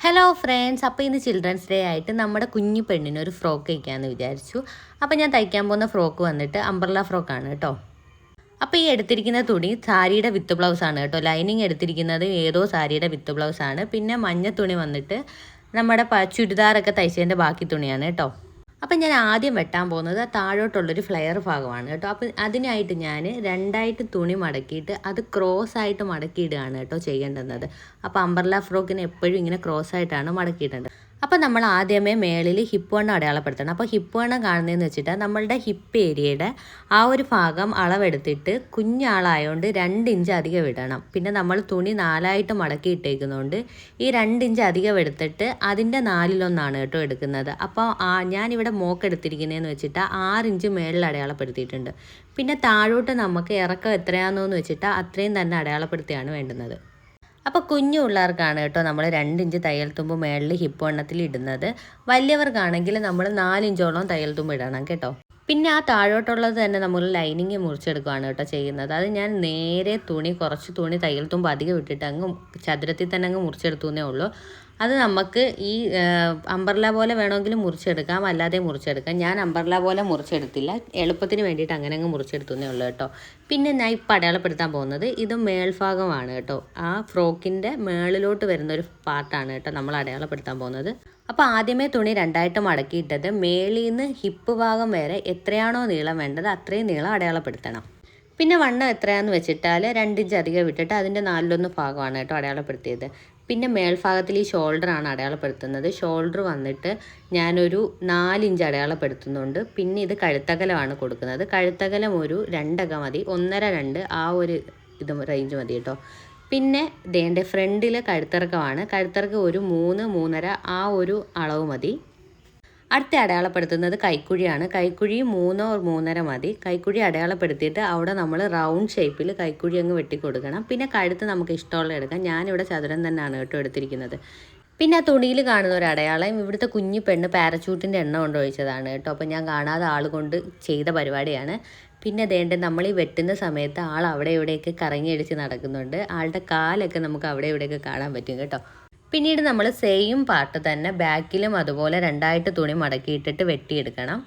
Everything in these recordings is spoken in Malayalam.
ഹലോ ഫ്രണ്ട്സ്, അപ്പോൾ ഇന്ന് ചിൽഡ്രൻസ് ഡേ ആയിട്ട് നമ്മുടെ കുഞ്ഞു പെണ്ണിന് ഒരു ഫ്രോക്ക് തയ്ക്കാമെന്ന് വിചാരിച്ചു. അപ്പോൾ ഞാൻ തയ്ക്കാൻ പോകുന്ന ഫ്രോക്ക് വന്നിട്ട് അംബ്രല്ല ഫ്രോക്കാണ് കേട്ടോ. അപ്പോൾ ഈ എടുത്തിരിക്കുന്ന തുണി സാരിയുടെ വിത്ത് ബ്ലൗസാണ് കേട്ടോ. ലൈനിങ് എടുത്തിരിക്കുന്നത് ഏതോ സാരിയുടെ വിത്ത് ബ്ലൗസാണ്. പിന്നെ മഞ്ഞ തുണി വന്നിട്ട് നമ്മുടെ ചുരിദാറൊക്കെ തയ്ച്ചതിൻ്റെ ബാക്കി തുണിയാണ് കേട്ടോ. അപ്പം ഞാൻ ആദ്യം വെട്ടാൻ പോകുന്നത് താഴോട്ടുള്ളൊരു ഫ്ലെയർ ഭാഗമാണ് കേട്ടോ. അപ്പം അതിനായിട്ട് ഞാൻ രണ്ടായിട്ട് തുണി മടക്കിയിട്ട് അത് ക്രോസ് ആയിട്ട് മടക്കിയിടുകയാണ് കേട്ടോ ചെയ്യേണ്ടുന്നത്. അപ്പോൾ അംബ്രല്ല ഫ്രോക്കിന് എപ്പോഴും ഇങ്ങനെ ക്രോസ് ആയിട്ടാണ് മടക്കിയിടേണ്ടത്. അപ്പോൾ നമ്മൾ ആദ്യമേ മേളിൽ ഹിപ്പ് വണ്ണം അടയാളപ്പെടുത്തണം. അപ്പോൾ ഹിപ്പ് വണ്ണം കാണുന്നതെന്ന് വെച്ചിട്ട് നമ്മളുടെ ഹിപ്പ് ഏരിയയുടെ ആ ഒരു ഭാഗം അളവെടുത്തിട്ട് കുഞ്ഞാളായതുകൊണ്ട് 2 ഇഞ്ച് അധികം ഇടണം. പിന്നെ നമ്മൾ തുണി 4ആയിട്ട് മടക്കി ഇട്ടേക്കുന്നതുകൊണ്ട് ഈ 2 ഇഞ്ച് അധികം എടുത്തിട്ട് അതിൻ്റെ 4/1 കേട്ടോ എടുക്കുന്നത്. അപ്പോൾ ഞാനിവിടെ മോക്ക് എടുത്തിരിക്കുന്നതെന്ന് വെച്ചിട്ട് 6 ഇഞ്ച് മേളിൽ അടയാളപ്പെടുത്തിയിട്ടുണ്ട്. പിന്നെ താഴോട്ട് നമുക്ക് ഇറക്കം എത്രയാണെന്ന് വെച്ചിട്ട് അത്രയും തന്നെ അടയാളപ്പെടുത്തിയാണ് വേണ്ടുന്നത്. അപ്പോൾ കുഞ്ഞു പിള്ളേർക്കാണ് കേട്ടോ നമ്മൾ 2 ഇഞ്ച് തയ്യൽ തുമ്പ് മേളിൽ ഹിപ്പ് വണ്ണത്തിൽ ഇടുന്നത്. വലിയവർക്കാണെങ്കിൽ നമ്മൾ 4 ഇഞ്ചോളം തയ്യൽ തുമ്പ് ഇടണം കേട്ടോ. പിന്നെ ആ താഴോട്ടുള്ളത് തന്നെ നമ്മൾ ലൈനിങ് മുറിച്ചെടുക്കുകയാണ് കേട്ടോ ചെയ്യുന്നത്. അത് ഞാൻ നേരെ കുറച്ച് തുണി തയ്യൽ തുമ്പ് അധികം ഇട്ടിട്ട് അങ്ങ് ചതുരത്തിൽ തന്നെ അങ്ങ് മുറിച്ചെടുത്തേ ഉള്ളൂ. അത് നമുക്ക് ഈ അംബ്രല്ല പോലെ വേണമെങ്കിൽ മുറിച്ചെടുക്കാം, അല്ലാതെ മുറിച്ചെടുക്കാം. ഞാൻ അംബ്രല്ല പോലെ മുറിച്ചെടുത്തില്ല, എളുപ്പത്തിന് വേണ്ടിയിട്ട് അങ്ങനെ അങ്ങ് മുറിച്ചെടുത്തേ ഉള്ളൂ കേട്ടോ. പിന്നെ ഞാൻ ഇപ്പോൾ അടയാളപ്പെടുത്താൻ പോകുന്നത് ഇത് മേൽഭാഗമാണ് കേട്ടോ. ആ ഫ്രോക്കിൻ്റെ മേളിലോട്ട് വരുന്നൊരു പാർട്ടാണ് കേട്ടോ നമ്മൾ അടയാളപ്പെടുത്താൻ പോകുന്നത്. അപ്പോൾ ആദ്യമേ തുണി 2ആയിട്ട് മടക്കിയിട്ടത് മേളിൽ നിന്ന് ഹിപ്പ് ഭാഗം വരെ എത്രയാണോ നീളം വേണ്ടത് അത്രയും നീളം അടയാളപ്പെടുത്തണം. പിന്നെ വണ്ണം എത്രയാണെന്ന് വെച്ചിട്ടാൽ 2 ഇഞ്ച് അധികം വിട്ടിട്ട് അതിൻ്റെ 4/1 ഭാഗമാണ് കേട്ടോ അടയാളപ്പെടുത്തിയത്. പിന്നെ മേൽഭാഗത്തിൽ ഈ ഷോൾഡറാണ് അടയാളപ്പെടുത്തുന്നത്. ഷോൾഡർ വന്നിട്ട് ഞാനൊരു 4 ഇഞ്ച് അടയാളപ്പെടുത്തുന്നുണ്ട്. പിന്നെ ഇത് കഴുത്തകലമാണ് കൊടുക്കുന്നത്. കഴുത്തകലം ഒരു 2 അക മതി, 1.5 2 ആ ഒരു റേഞ്ച് മതി കേട്ടോ. പിന്നെ ദേൻ്റെ ഫ്രണ്ടിൽ കഴുത്തിറക്കമാണ്. കഴുത്തിറക്കം ഒരു 3 3.5 ആ ഒരു അളവ് മതി. അടുത്ത അടയാളപ്പെടുത്തുന്നത് കൈക്കുഴിയാണ്. കൈക്കുഴി 3 or 3.5 മതി. കൈക്കുഴി അടയാളപ്പെടുത്തിയിട്ട് അവിടെ നമ്മൾ റൗണ്ട് ഷേപ്പിൽ കൈക്കുഴി അങ്ങ് വെട്ടിക്കൊടുക്കണം. പിന്നെ കഴുത്ത് നമുക്ക് ഇഷ്ടമുള്ള എടുക്കാം. ഞാനിവിടെ ചതുരം തന്നെയാണ് കേട്ടോ എടുത്തിരിക്കുന്നത്. പിന്നെ ആ തുണിയിൽ കാണുന്ന ഒരു അടയാളം ഇവിടുത്തെ കുഞ്ഞു പെണ്ണ് പാരച്യൂട്ടിൻ്റെ എണ്ണ കൊണ്ടൊഴിച്ചതാണ് കേട്ടോ. അപ്പോൾ ഞാൻ കാണാതെ ആൾ കൊണ്ട് ചെയ്ത പരിപാടിയാണ്. പിന്നെ നമ്മൾ ഈ വെട്ടുന്ന സമയത്ത് ആൾ അവിടെ ഇവിടെയൊക്കെ കറങ്ങി അടിച്ച് നടക്കുന്നുണ്ട്. ആളുടെ കാലൊക്കെ നമുക്ക് അവിടെ ഇവിടെയൊക്കെ കാണാൻ പറ്റും കേട്ടോ. പിന്നീട് നമ്മൾ സെയിം പാർട്ട് തന്നെ ബാക്കിലും അതുപോലെ 2ആയിട്ട് തുണി മടക്കിയിട്ടിട്ട് വെട്ടിയെടുക്കണം.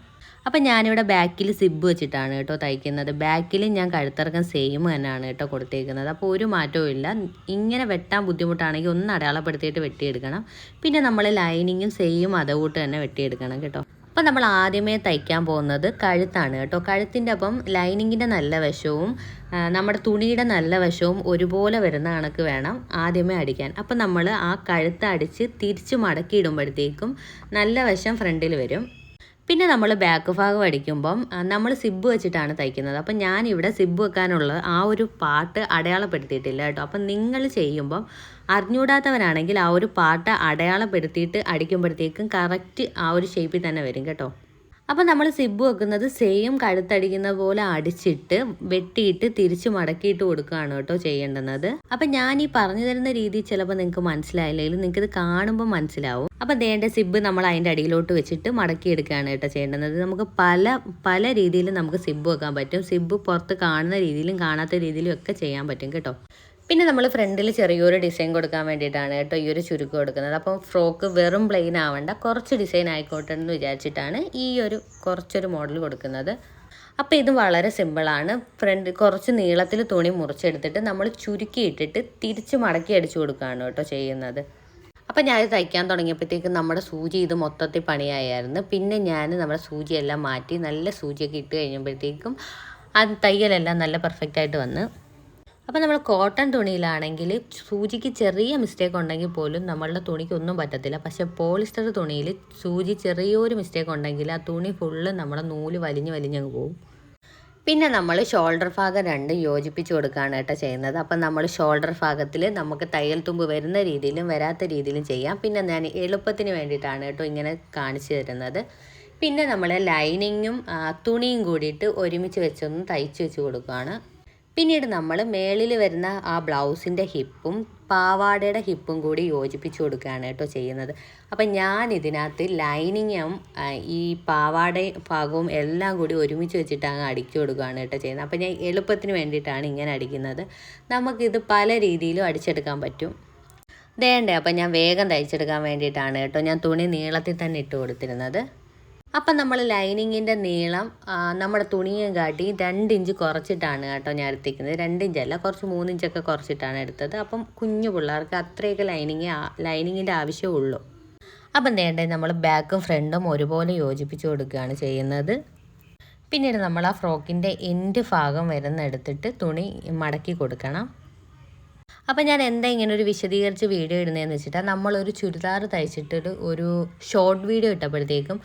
അപ്പം ഞാനിവിടെ ബാക്കിൽ സിബ് വെച്ചിട്ടാണ് കേട്ടോ തയ്ക്കുന്നത്. ബാക്കിൽ ഞാൻ കഴുത്തിറക്കം സെയിം തന്നെയാണ് കേട്ടോ കൊടുത്തേക്കുന്നത്. അപ്പോൾ ഒരു മാറ്റവും ഇല്ല. ഇങ്ങനെ വെട്ടാൻ ബുദ്ധിമുട്ടാണെങ്കിൽ ഒന്ന് അടയാളപ്പെടുത്തിയിട്ട് വെട്ടിയെടുക്കണം. പിന്നെ നമ്മൾ ലൈനിങ്ങും സെയിം അതുകൂട്ട് തന്നെ വെട്ടിയെടുക്കണം കേട്ടോ. അപ്പം നമ്മൾ ആദ്യമേ തയ്ക്കാൻ പോകുന്നത് കഴുത്താണ് കേട്ടോ. കഴുത്തിൻ്റെ അപ്പം ലൈനിങ്ങിൻ്റെ നല്ല വശവും നമ്മുടെ തുണിയുടെ നല്ല വശവും ഒരുപോലെ വരുന്ന കണക്ക് വേണം ആദ്യമേ അടിക്കാൻ. അപ്പം നമ്മൾ ആ കഴുത്ത് അടിച്ച് തിരിച്ച് മടക്കി ഇടുമ്പോഴത്തേക്കും നല്ല വശം ഫ്രണ്ടിൽ വരും. പിന്നെ നമ്മൾ ബാക്ക് ഭാഗം അടിക്കുമ്പം നമ്മൾ സിബ് വെച്ചിട്ടാണ് തയ്ക്കുന്നത്. അപ്പം ഞാനിവിടെ സിബ് വെക്കാനുള്ള ആ ഒരു പാർട്ട് അടയാളപ്പെടുത്തിയിട്ടില്ല കേട്ടോ. അപ്പം നിങ്ങൾ ചെയ്യുമ്പം അറിഞ്ഞൂടാത്തവരാണെങ്കിൽ ആ ഒരു പാർട്ട് അടയാളപ്പെടുത്തിയിട്ട് അടിക്കുമ്പോഴത്തേക്കും കറക്റ്റ് ആ ഒരു ഷേപ്പിൽ തന്നെ വരും കേട്ടോ. അപ്പം നമ്മൾ സിബ് വെക്കുന്നത് സെയിം കഴുത്തടിക്കുന്ന പോലെ അടിച്ചിട്ട് വെട്ടിയിട്ട് തിരിച്ച് മടക്കിയിട്ട് കൊടുക്കുകയാണ് കേട്ടോ ചെയ്യേണ്ടുന്നത്. അപ്പം ഞാൻ ഈ പറഞ്ഞു തരുന്ന രീതി ചിലപ്പോൾ നിങ്ങൾക്ക് മനസ്സിലായില്ലെങ്കിൽ നിങ്ങൾക്ക് ഇത് കാണുമ്പോൾ മനസ്സിലാവും. അപ്പം ദേണ്ട സിബ് നമ്മൾ അതിൻ്റെ അടിയിലോട്ട് വെച്ചിട്ട് മടക്കിയെടുക്കുകയാണ് കേട്ടോ ചെയ്യേണ്ടുന്നത്. നമുക്ക് പല രീതിയിലും നമുക്ക് സിബ് വെക്കാൻ പറ്റും. സിബ് പുറത്ത് കാണുന്ന രീതിയിലും കാണാത്ത രീതിയിലും ഒക്കെ ചെയ്യാൻ പറ്റും കേട്ടോ. പിന്നെ നമ്മൾ ഫ്രണ്ടിൽ ചെറിയൊരു ഡിസൈൻ കൊടുക്കാൻ വേണ്ടിയിട്ടാണ് കേട്ടോ ഈ ഒരു ചുരുക്കം കൊടുക്കുന്നത്. അപ്പം ഫ്രോക്ക് വെറും പ്ലെയിൻ ആവേണ്ട, കുറച്ച് ഡിസൈൻ ആയിക്കോട്ടെ എന്ന് വിചാരിച്ചിട്ടാണ് ഈ ഒരു കുറച്ചൊരു മോഡൽ കൊടുക്കുന്നത്. അപ്പോൾ ഇത് വളരെ സിമ്പിളാണ്. കുറച്ച് നീളത്തിൽ തുണി മുറിച്ചെടുത്തിട്ട് നമ്മൾ ചുരുക്കിയിട്ടിട്ട് തിരിച്ച് മടക്കി അടിച്ചു കൊടുക്കുകയാണ് കേട്ടോ ചെയ്യുന്നത്. അപ്പം ഞാൻ തയ്ക്കാൻ തുടങ്ങിയപ്പോഴത്തേക്കും നമ്മുടെ സൂചി ഇത് മൊത്തത്തിൽ പണിയായിരുന്നു. പിന്നെ ഞാൻ നമ്മുടെ സൂചിയെല്ലാം മാറ്റി നല്ല സൂചിയൊക്കെ ഇട്ട് കഴിഞ്ഞപ്പോഴത്തേക്കും അത് തയ്യലെല്ലാം നല്ല പെർഫെക്റ്റായിട്ട് വന്ന്. അപ്പോൾ നമ്മൾ കോട്ടൺ തുണിയിലാണെങ്കിൽ സൂചിക്ക് ചെറിയ മിസ്റ്റേക്ക് ഉണ്ടെങ്കിൽ പോലും നമ്മളുടെ തുണിക്ക് ഒന്നും പറ്റത്തില്ല. പക്ഷേ പോളിസ്റ്റർ തുണിയിൽ സൂചി ചെറിയൊരു മിസ്റ്റേക്ക് ഉണ്ടെങ്കിൽ ആ തുണി ഫുള്ള് നമ്മുടെ നൂല് വലിഞ്ഞങ്ങ് പോകും. പിന്നെ നമ്മൾ ഷോൾഡർ ഭാഗം 2 യോജിപ്പിച്ച് കൊടുക്കുകയാണ് കേട്ടോ ചെയ്യുന്നത്. അപ്പം നമ്മൾ ഷോൾഡർ ഭാഗത്തിൽ നമുക്ക് തയ്യൽ തുമ്പ് വരുന്ന രീതിയിലും വരാത്ത രീതിയിലും ചെയ്യാം. പിന്നെ ഞാൻ എളുപ്പത്തിന് വേണ്ടിയിട്ടാണ് കേട്ടോ ഇങ്ങനെ കാണിച്ചു തരുന്നത്. പിന്നെ നമ്മൾ ലൈനിങ്ങും തുണിയും കൂടിയിട്ട് ഒരുമിച്ച് വെച്ചൊന്ന് തയ്ച്ച് വെച്ച് കൊടുക്കുകയാണ്. പിന്നീട് നമ്മൾ മേളിൽ വരുന്ന ആ ബ്ലൗസിൻ്റെ ഹിപ്പും പാവാടയുടെ ഹിപ്പും കൂടി യോജിപ്പിച്ച് കൊടുക്കുകയാണ് കേട്ടോ ചെയ്യുന്നത്. അപ്പം ഞാൻ ഇതിനകത്ത് ലൈനിങ്ങും ഈ പാവാട ഭാഗവും എല്ലാം കൂടി ഒരുമിച്ച് വെച്ചിട്ട് അങ്ങ് അടിച്ചു കൊടുക്കുകയാണ് കേട്ടോ ചെയ്യുന്നത്. അപ്പം ഞാൻ എളുപ്പത്തിന് വേണ്ടിയിട്ടാണ് ഇങ്ങനെ അടിക്കുന്നത്. നമുക്കിത് പല രീതിയിലും അടിച്ചെടുക്കാൻ പറ്റും. ദേണ്ടേ അപ്പം ഞാൻ വേഗം തയ്ച്ചെടുക്കാൻ വേണ്ടിയിട്ടാണ് കേട്ടോ ഞാൻ തുണി നീളത്തിൽ തന്നെ ഇട്ട് കൊടുത്തിരുന്നത്. അപ്പം നമ്മൾ ലൈനിങ്ങിൻ്റെ നീളം നമ്മുടെ തുണിയെ കാട്ടി 2 ഇഞ്ച് കുറച്ചിട്ടാണ് കേട്ടോ ഞാൻ എടുത്തിരിക്കുന്നത്. 2 ഇഞ്ചല്ല, കുറച്ച് 3 ഇഞ്ചൊക്കെ കുറച്ചിട്ടാണ് എടുത്തത്. അപ്പം കുഞ്ഞു പിള്ളേർക്ക് അത്രയൊക്കെ ലൈനിങ്ങിൻ്റെ ആവശ്യമുള്ളൂ. അപ്പം ദേണ്ടേ നമ്മൾ ബാക്കും ഫ്രണ്ടും ഒരുപോലെ യോജിപ്പിച്ച് കൊടുക്കുകയാണ് ചെയ്യുന്നത്. പിന്നീട് നമ്മൾ ആ ഫ്രോക്കിൻ്റെ എൻഡ് ഭാഗം വരുന്നെടുത്തിട്ട് തുണി മടക്കി കൊടുക്കണം. അപ്പം ഞാൻ എന്താ ഇങ്ങനെ ഒരു വിശദീകരിച്ച് വീഡിയോ ഇടുന്നതെന്ന് വെച്ചിട്ടാൽ നമ്മളൊരു ചുരിദാർ തയ്ച്ചിട്ടൊരു ഷോർട്ട് വീഡിയോ ഇട്ടപ്പോഴത്തേക്കും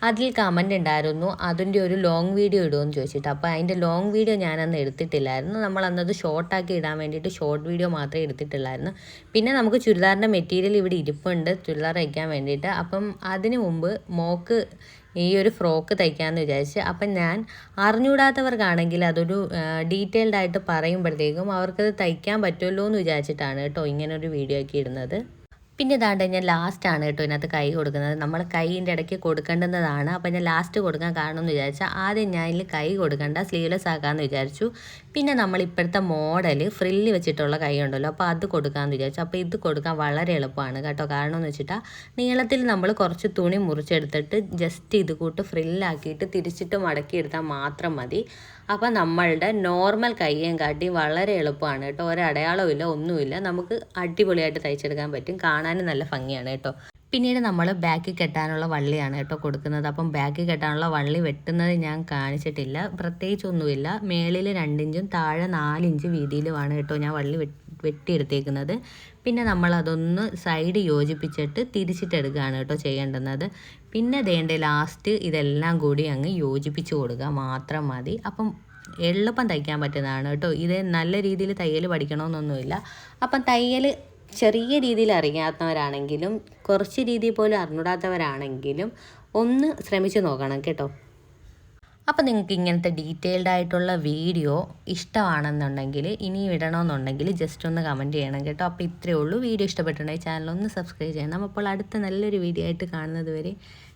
അതിൽ കമൻ്റ് ഉണ്ടായിരുന്നു അതിൻ്റെ ഒരു ലോങ് വീഡിയോ ഇടുമെന്ന് ചോദിച്ചിട്ട്. അപ്പോൾ അതിൻ്റെ ലോങ് വീഡിയോ ഞാനന്ന് എടുത്തിട്ടില്ലായിരുന്നു. നമ്മളന്നത് ഷോർട്ടാക്കി ഇടാൻ വേണ്ടിയിട്ട് ഷോർട്ട് വീഡിയോ മാത്രമേ എടുത്തിട്ടുള്ളായിരുന്നു. പിന്നെ നമുക്ക് ചുരിദാറിൻ്റെ മെറ്റീരിയൽ ഇവിടെ ഇരിപ്പുണ്ട് ചുരിദാർ തയ്ക്കാൻ വേണ്ടിയിട്ട്. അപ്പം അതിന് മുമ്പ് മോക്ക് ഈ ഒരു ഫ്രോക്ക് തയ്ക്കാമെന്ന് വിചാരിച്ച്. അപ്പം ഞാൻ അറിഞ്ഞുകൂടാത്തവർക്കാണെങ്കിൽ അതൊരു ഡീറ്റെയിൽഡ് ആയിട്ട് പറയുമ്പോഴത്തേക്കും അവർക്കത് തയ്ക്കാൻ പറ്റുമല്ലോ എന്ന് വിചാരിച്ചിട്ടാണ് കേട്ടോ ഇങ്ങനൊരു വീഡിയോ ആക്കി ഇടുന്നത്. പിന്നെ ഇതാണ്ട് ഞാൻ ലാസ്റ്റാണ് കേട്ടോ ഇതിനകത്ത് കൈ കൊടുക്കുന്നത്. നമ്മൾ കൈയിൻ്റെ ഇടയ്ക്ക് കൊടുക്കേണ്ടുന്നതാണ്. അപ്പം ഞാൻ ലാസ്റ്റ് കൊടുക്കാൻ കാരണം എന്ന് വിചാരിച്ചാൽ ആദ്യം ഞാൻ ഇതിൽ കൈ കൊടുക്കേണ്ട സ്ലീവ്ലെസ് ആക്കാമെന്ന് വിചാരിച്ചു. പിന്നെ നമ്മൾ ഇപ്പോഴത്തെ മോഡൽ ഫ്രില്ല് വെച്ചിട്ടുള്ള കൈ ഉണ്ടല്ലോ, അപ്പോൾ അത് കൊടുക്കാമെന്ന് വിചാരിച്ചു. അപ്പോൾ ഇത് കൊടുക്കാൻ വളരെ എളുപ്പമാണ് കേട്ടോ. കാരണം എന്ന് വെച്ചിട്ടാൽ നീളത്തിൽ നമ്മൾ കുറച്ച് തുണി മുറിച്ചെടുത്തിട്ട് ജസ്റ്റ് ഇത് കൂട്ട് ഫ്രില്ലാക്കിയിട്ട് തിരിച്ചിട്ട് മടക്കിയെടുത്താൽ മാത്രം മതി. അപ്പോൾ നമ്മളുടെ നോർമൽ കയ്യേം കാട്ടി വളരെ എളുപ്പമാണ് കേട്ടോ. ഒരടയാളവും ഇല്ല, ഒന്നുമില്ല. നമുക്ക് അടിപൊളിയായിട്ട് തയ്ച്ചെടുക്കാൻ പറ്റും. കാണാനും നല്ല ഭംഗിയാണ് കേട്ടോ. പിന്നീട് നമ്മൾ ബാക്കിൽ കെട്ടാനുള്ള വള്ളിയാണ് കേട്ടോ കൊടുക്കുന്നത്. അപ്പം ബാക്കിൽ കെട്ടാനുള്ള വള്ളി വെട്ടുന്നത് ഞാൻ കാണിച്ചിട്ടില്ല, പ്രത്യേകിച്ചൊന്നുമില്ല. മേളിൽ 2 ഇഞ്ചും താഴെ 4 ഇഞ്ച് വീതിയിലുമാണ് കേട്ടോ ഞാൻ വള്ളി വെട്ടിയെടുത്തേക്കുന്നത്. പിന്നെ നമ്മളതൊന്ന് സൈഡ് യോജിപ്പിച്ചിട്ട് തിരിച്ചിട്ടെടുക്കുകയാണ് കേട്ടോ ചെയ്യേണ്ടുന്നത്. പിന്നെ ദേണ്ട ലാസ്റ്റ് ഇതെല്ലാം കൂടി അങ്ങ് യോജിപ്പിച്ച് കൊടുക്കുക മാത്രം മതി. അപ്പം എളുപ്പം തയ്ക്കാൻ പറ്റുന്നതാണ് കേട്ടോ. ഇത് നല്ല രീതിയിൽ തയ്യൽ പഠിക്കണമെന്നൊന്നുമില്ല. അപ്പം തയ്യൽ ചെറിയ രീതിയിൽ അറിയാത്തവരാണെങ്കിലും കുറച്ച് രീതിയിൽ പോലും അറിഞ്ഞൂടാത്തവരാണെങ്കിലും ഒന്ന് ശ്രമിച്ച് നോക്കണം കേട്ടോ. അപ്പോൾ നിങ്ങൾക്ക് ഇങ്ങനത്തെ ഡീറ്റെയിൽഡ് ആയിട്ടുള്ള വീഡിയോ ഇഷ്ടമാണെന്നുണ്ടെങ്കിൽ ഇനിയും ഇടണമെന്നുണ്ടെങ്കിൽ ജസ്റ്റ് ഒന്ന് കമൻറ്റ് ചെയ്യണം കേട്ടോ. അപ്പോൾ ഇത്രയേ ഉള്ളൂ. വീഡിയോ ഇഷ്ടപ്പെട്ടിട്ടുണ്ടെങ്കിൽ ചാനൽ ഒന്ന് സബ്സ്ക്രൈബ് ചെയ്യണം. അപ്പോൾ അടുത്ത നല്ലൊരു വീഡിയോ ആയിട്ട് കാണുന്നത് വരെ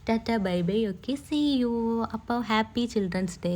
tata bye bye. Okay, see you. അപ്പോൾ ഹാപ്പി ചിൽഡ്രൻസ് ഡേ.